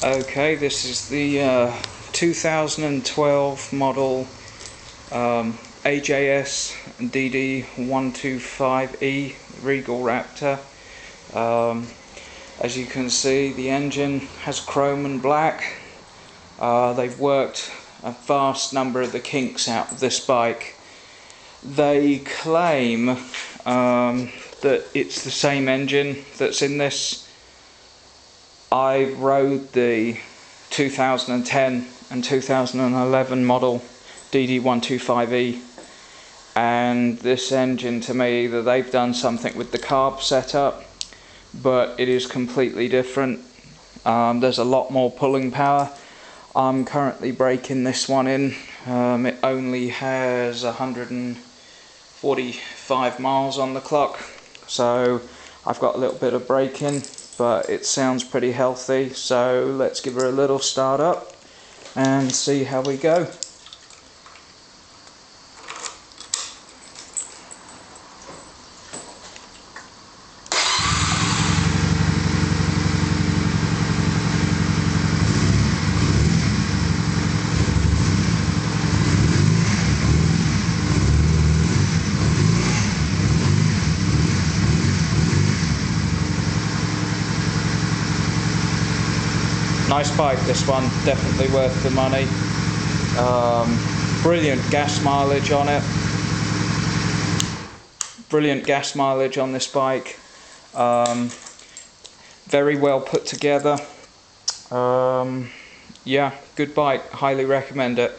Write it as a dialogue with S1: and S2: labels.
S1: Okay, this is the 2012 model AJS DD125E Regal Raptor. As you can see, the engine has chrome and black. They've worked a vast number of the kinks out of this bike. They claim that it's the same engine that's in this. I rode the 2010 and 2011 model DD125E, and this engine, to me, that they've done something with the carb setup, but it is completely different. There's a lot more pulling power. I'm currently braking this one in. It only has 145 miles on the clock, so I've got a little bit of braking, but it sounds pretty healthy. So let's give her a little start up and see how we go. Nice bike, this one, definitely worth the money. Brilliant gas mileage on it. Brilliant gas mileage on this bike. Very well put together. Yeah, good bike, highly recommend it.